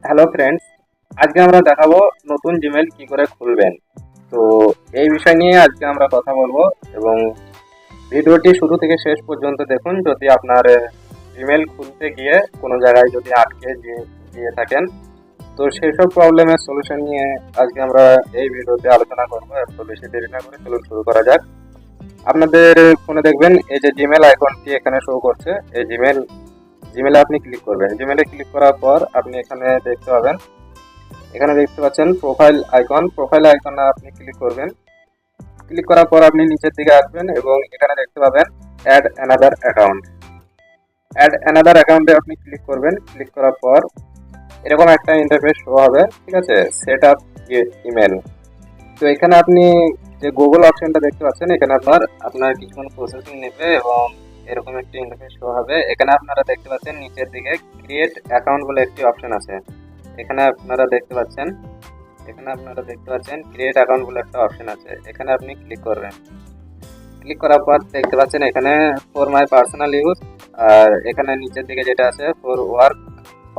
Hello friends, আজকে আমরা দেখাবো নতুন জিমেল কি করে খুলবেন। তো এই বিষয় নিয়ে আজকে আমরা কথা বলবো এবং ভিডিওটি শুরু থেকে শেষ পর্যন্ত দেখুন। যদি আপনার জিমেল খুলতে গিয়ে কোনো জায়গায় যদি আটকে গিয়ে থাকেন, তো সেই সব প্রবলেমের সলিউশন নিয়ে আজকে আমরা এই ভিডিওতে আলোচনা করবো। এত বেশি দেরি না করে চলুন শুরু করা যাক। আপনাদের ফোনে দেখবেন এই যে জিমেল আইকনটি এখানে শো করছে, এই জিমেলে আপনি ক্লিক করবেন। জিমেলে ক্লিক করার পর আপনি এখানে দেখতে পাচ্ছেন প্রোফাইল আইকনে আপনি ক্লিক করবেন। ক্লিক করার পর আপনি নিচের দিকে আসবেন এবং এখানে দেখতে পাবেন অ্যাড অ্যানাদার অ্যাকাউন্টে আপনি ক্লিক করবেন। ক্লিক করার পর এরকম একটা ইন্টারফেস শো হবে, ঠিক আছে, সেট আপ ইমেল। তো এখানে আপনি যে গুগল অপশনটা দেখতে পাচ্ছেন, এখানে আপনার কিছুক্ষণ প্রসেসিং নেবে এবং এরকম একটি ইন্টারফেস শো হবে। এখানে আপনারা দেখতে পাচ্ছেন নিচের দিকে ক্রিয়েট অ্যাকাউন্ট বলে একটি অপশন আছে। এখানে আপনারা দেখতে পাচ্ছেন ক্রিয়েট অ্যাকাউন্ট বলে একটা অপশন আছে। এখানে আপনি ক্লিক করবেন। ক্লিক করার পর দেখতে পাচ্ছেন এখানে ফর মাই পার্সোনাল ইউজ, আর এখানে নিচের দিকে যেটা আছে for work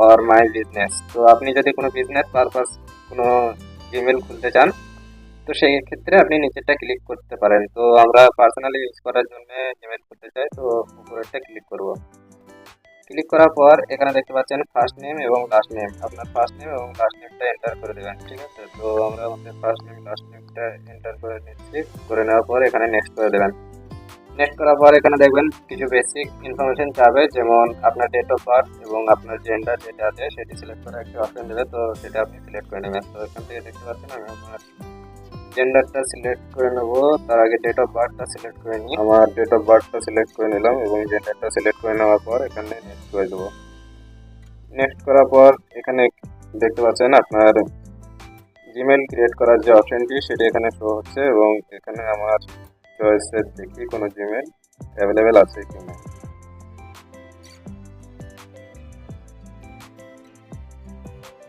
or my business. তো আপনি যদি কোনো বিজনেস পারপাস কোনো জিমেল খুলতে চান, তো সেই ক্ষেত্রে আপনি নিচেরটা ক্লিক করতে পারেন। তো আমরা পার্সোনালি ইউজ করার জন্য জিমেল খুলতে চাই, তো উপরেরটা ক্লিক করব। ক্লিক করার পর এখানে দেখতে পাচ্ছেন ফার্স্ট নেম এবং লাস্ট নেম। আপনার ফার্স্ট নেম এবং লাস্ট নেমটা এন্টার করে দেবেন, ঠিক আছে। তো আমরা আমাদের ফার্স্ট নেম লাস্ট নেমটা এন্টার করে নিচ্ছি। করে নেওয়ার পর এখানে নেক্সট করে দেবেন। নেক্সট করার পর এখানে দেখবেন কিছু বেসিক ইনফরমেশন চাবে, যেমন আপনার ডেট অফ বার্থ এবং আপনার জেন্ডার যেটা আছে সেটি সিলেক্ট করার একটা অপশন দেবে। তো সেটা আপনি সিলেক্ট করে নেবেন। তো এখান থেকে দেখতে পাচ্ছেন আমি আমার জেন্ডারটা সিলেক্ট করে নেব। তার আগে ডেট অফ বার্থটা সিলেক্ট করে নিই। আমার ডেট অফ বার্থটা সিলেক্ট করে নিলাম এবং জেন্ডারটা সিলেক্ট করে নেওয়ার পর এখানে নেক্সট করে দেবো। নেক্সট করার পর এখানে দেখতে পাচ্ছেন আপনার জিমেল ক্রিয়েট করার যে অপশনটি সেটি এখানে শো হচ্ছে এবং এখানে আমার চয়েসের দেখি কোনো জিমেল অ্যাভেলেবেল আছে কিনা।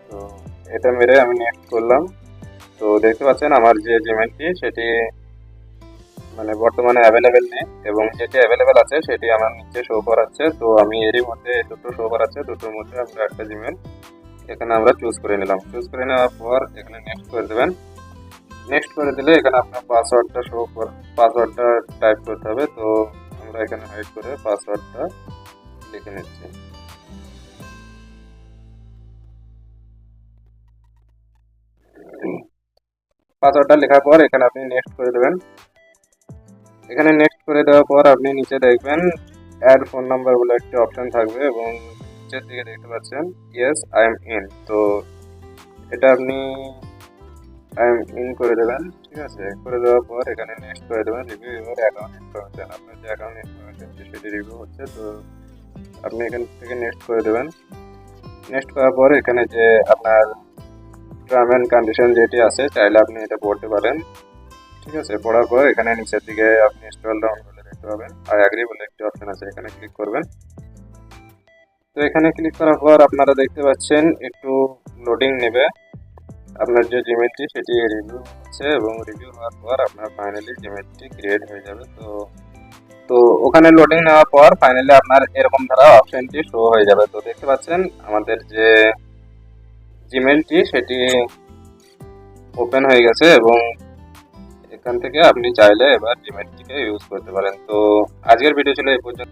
তো এটা মেরে আমি নেক্সট করলাম। তো দেখতে পাচ্ছেন আমার যে জিমেলটি সেটি মানে বর্তমানে অ্যাভেলেবেল নেই এবং যেটি অ্যাভেলেবেল আছে সেটি আমার নিচে শো করাচ্ছে। তো আমি এরই মধ্যে দুটো শো করাচ্ছে, দুটোর মধ্যে আমরা একটা জিমেল এখানে আমরা চুজ করে নিলাম। চুজ করে নেওয়ার পর এখানে নেক্সট করে দেবেন। নেক্সট করে দিলে এখানে আপনার পাসওয়ার্ডটা টাইপ করতে হবে। তো আমরা এখানে হাইড করে পাসওয়ার্ডটা লিখে নিচ্ছি। পাসওয়ার্ডটা লেখার পর এখানে আপনি নেক্সট করে দেবেন। এখানে নেক্সট করে দেওয়ার পর আপনি নিচে দেখবেন অ্যাড ফোন নাম্বার বলে একটা অপশন থাকবে এবং নিচের দিকে দেখতে পাচ্ছেন ইয়েস আই এম ইন। তো এটা আপনি আই এম ইন করে দেবেন, ঠিক আছে। করে দেওয়ার পর এখানে নেক্সট করে দেবেন রিভিউ ইউর অ্যাকাউন্ট ইনফরমেশন। আপনার যে অ্যাকাউন্ট ইনফরমেশন সেটি রিভিউ হচ্ছে, তো আপনি এখান থেকে নেক্সট করে দেবেন। নেক্সট করার পর এখানে যে আপনার টার্ম অ্যান্ড কন্ডিশন যেটি আছে চাইলে আপনি এটা পড়তে পারেন, ঠিক আছে। পড়ার পর এখানে নিচের দিকে আপনি স্ক্রল ডাউন করলে দেখতে পাবেন আই অ্যাগ্রি বলে একটি অপশন আছে, এখানে ক্লিক করবেন। তো এখানে ক্লিক করার পর আপনারা দেখতে পাচ্ছেন একটু লোডিং নেবে। আপনার যে জিমেলটি সেটি রিভিউ হচ্ছে এবং রিভিউ হওয়ার পর আপনার ফাইনালি জিমেলটি ক্রিয়েট হয়ে যাবে। তো তো ওখানে লোডিং নেওয়ার পর ফাইনালি আপনার এরকম ধারা অপশনটি শো হয়ে যাবে। তো দেখতে পাচ্ছেন আমাদের যে জিমেলটি সেটি ওপেন হয়ে গেছে এবং এখান থেকে আপনি চাইলে এবার জিমেলটিকে ইউজ করতে পারেন। তো আজকের ভিডিও ছিল এই পর্যন্ত।